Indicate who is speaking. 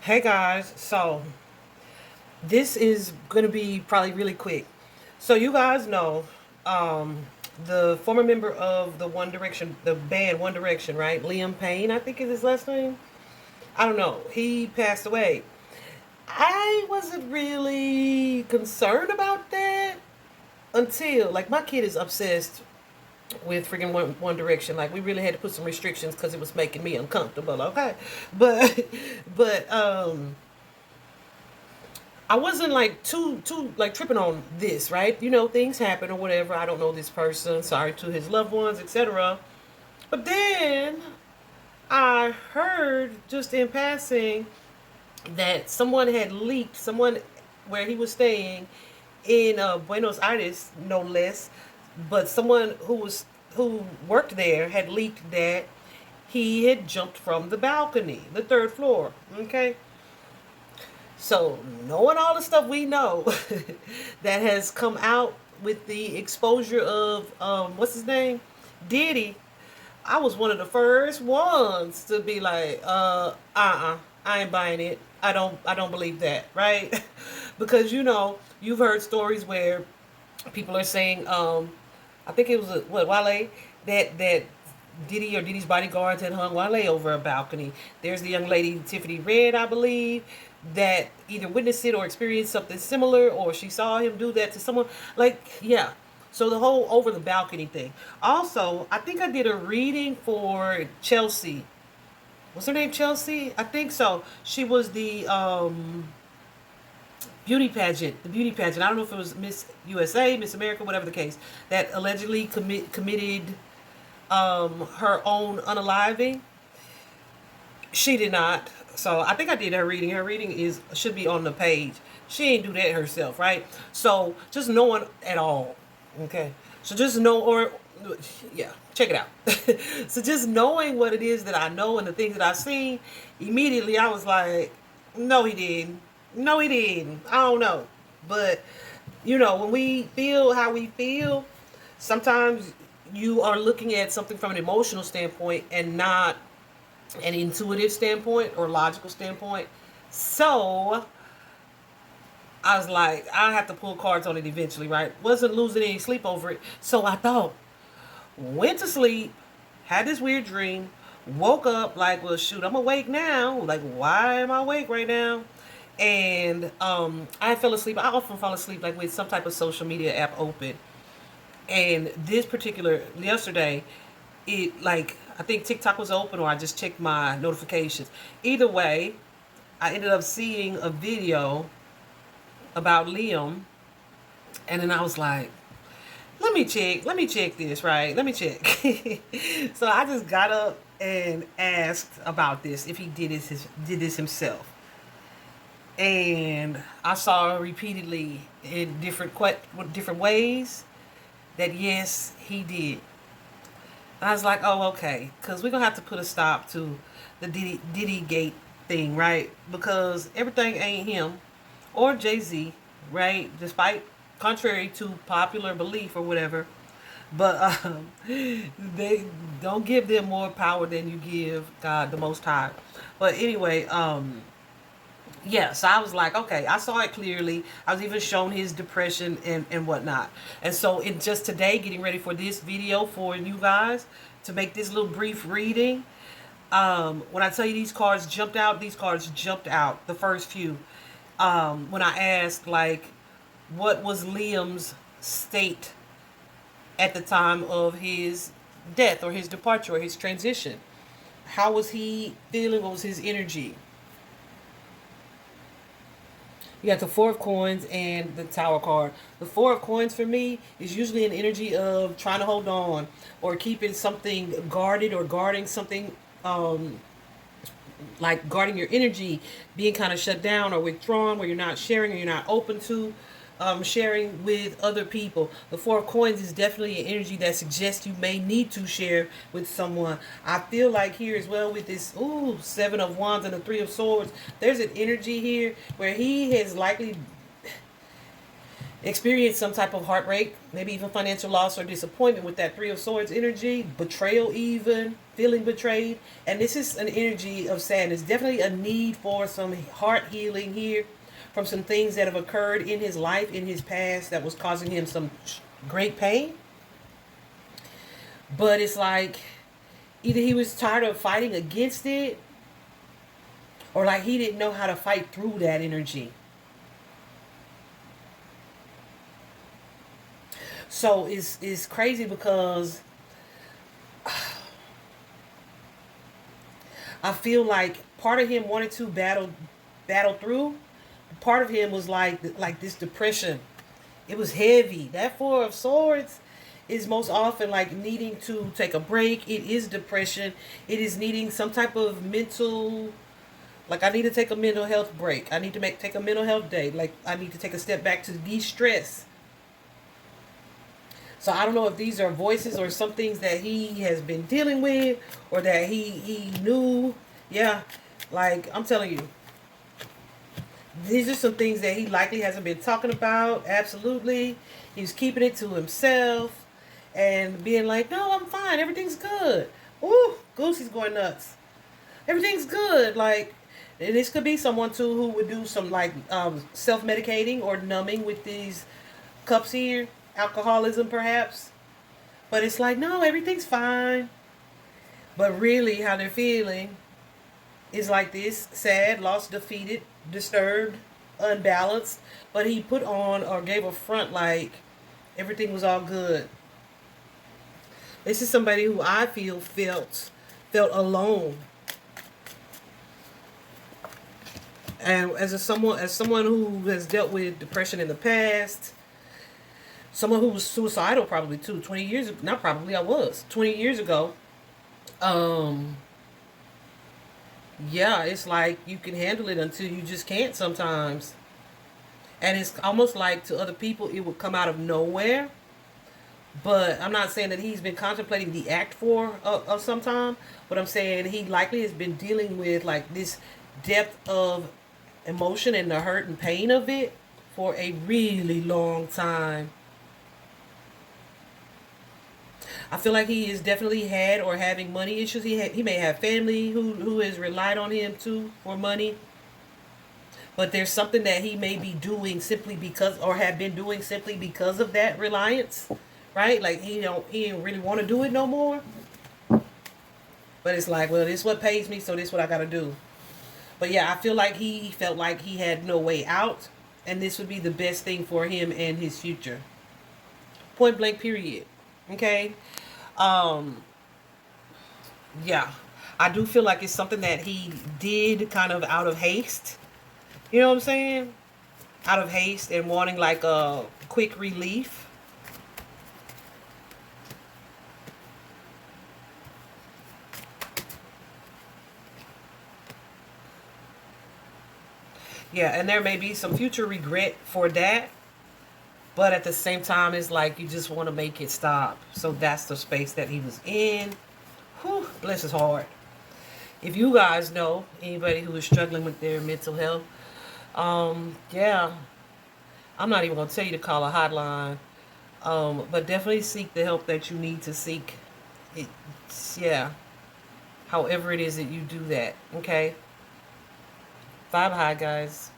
Speaker 1: Hey guys, so this is gonna be probably really quick. So you guys know, um, the former member of the One Direction, the band One Direction, right? Liam Payne, I think is his last name. I don't know. He passed away. I wasn't really concerned about that until, like, my kid is obsessed with freaking One Direction. Like, we really had to put some restrictions because it was making me uncomfortable. Okay, but but I wasn't like too like tripping on this, right? You know, things happen or whatever. I don't know this person. Sorry to his loved ones, etc. But then I heard just in passing that someone had leaked, someone where he was staying in Buenos Aires, no less, but someone who worked there had leaked that he had jumped from the balcony, the third floor. Okay, so, knowing all the stuff we know that has come out with the exposure of what's his name, Diddy, I was one of the first ones to be like, I ain't buying it. I don't believe that, right? Because you've heard stories where people are saying, I think it was Wale, that Diddy or Diddy's bodyguards had hung Wale over a balcony. There's the young lady Tiffany Red, I believe, that either witnessed it or experienced something similar, or she saw him do that to someone. Like, yeah. So the whole over the balcony thing. Also, I think I did a reading for Chelsea. What's her name? Chelsea? I think so. She was the beauty pageant. The beauty pageant. I don't know if it was Miss USA, Miss America, whatever the case. That allegedly committed her own unaliving. She did not. So I think I did her reading. Her reading should be on the page. She ain't do that herself, right? So just knowing at all, okay. So just know, or yeah, check it out. So just knowing what it is that I know and the things that I've seen, immediately I was like, no, he didn't. No, he didn't. I don't know, but when we feel how we feel, sometimes you are looking at something from an emotional standpoint and not an intuitive standpoint or logical standpoint. So I was like, I have to pull cards on it eventually, right? Wasn't losing any sleep over it. So I thought, went to sleep, had this weird dream, woke up like, well, shoot, I'm awake now. Like, why am I awake right now? And I fell asleep. I often fall asleep like with some type of social media app open. And this particular yesterday, it like I think TikTok was open or I just checked my notifications. Either way, I ended up seeing a video about Liam, and then I was like, let me check this, right? Let me check. So I just got up and asked about this if he did this himself. And I saw repeatedly in different ways that yes, he did. And I was like, oh, okay, because we're gonna have to put a stop to the Diddy Gate thing, right? Because everything ain't him or Jay Z, right? Despite contrary to popular belief or whatever, but they don't give them more power than you give God, the Most High. But anyway, yeah, so I was like, okay, I saw it clearly. I was even shown his depression and whatnot. And so in just today, getting ready for this video for you guys to make this little brief reading, when I tell you these cards jumped out, the first few. When I asked, like, what was Liam's state at the time of his death or his departure or his transition? How was he feeling? What was his energy? You got the Four of Coins and the Tower card. The Four of Coins for me is usually an energy of trying to hold on or keeping something guarded or guarding something, like guarding your energy, being kind of shut down or withdrawn, where you're not sharing or you're not open to sharing with other people. The Four of Coins is definitely an energy that suggests you may need to share with someone. I feel like here as well with this Seven of Wands and the Three of Swords, there's an energy here where he has likely, Experience some type of heartbreak, maybe even financial loss or disappointment with that Three of Swords energy, betrayal even, feeling betrayed. And this is an energy of sadness. Definitely a need for some heart healing here from some things that have occurred in his life, in his past, that was causing him some great pain. But it's like either he was tired of fighting against it, or like he didn't know how to fight through that energy. So it's crazy because I feel like part of him wanted to battle through. Part of him was like this depression. It was heavy. That Four of Swords is most often like needing to take a break. It is depression. It is needing some type of mental, like I need to take a mental health break. I need to take a mental health day. Like I need to take a step back to de-stress. So I don't know if these are voices or some things that he has been dealing with or that he knew. Yeah, like I'm telling you, these are some things that he likely hasn't been talking about. Absolutely. He's keeping it to himself and being like, no, I'm fine. Everything's good. Ooh, Goosey's going nuts. Everything's good. Like, and this could be someone too who would do some like self-medicating or numbing with these cups here. Alcoholism perhaps. But it's like, no, everything's fine. But really how they're feeling is like this: sad, lost, defeated, disturbed, unbalanced. But he put on or gave a front like everything was all good. This is somebody who I feel felt alone. And as someone who has dealt with depression in the past, someone who was suicidal probably too, 20 years ago, not probably, I was 20 years ago. Yeah, it's like you can handle it until you just can't sometimes. And it's almost like to other people it would come out of nowhere. But I'm not saying that he's been contemplating the act for of some time, but I'm saying he likely has been dealing with like this depth of emotion and the hurt and pain of it for a really long time. I feel like he is definitely had or having money issues. He may have family who has relied on him too for money. But there's something that he may be doing simply because, or have been doing simply because of that reliance, right? Like he didn't really want to do it no more. But it's like, well, this is what pays me, so this is what I gotta do. But yeah, I feel like he felt like he had no way out, and this would be the best thing for him and his future. Point blank, period. Okay. Yeah, I do feel like it's something that he did kind of out of haste. You know what I'm saying? Out of haste and wanting like a quick relief. Yeah, and there may be some future regret for that. But at the same time, it's like you just want to make it stop. So that's the space that he was in. Whew, bless his heart. If you guys know anybody who is struggling with their mental health, yeah, I'm not even going to tell you to call a hotline. But definitely seek the help that you need to seek. Yeah, however it is that you do that. Okay? Bye-bye, guys.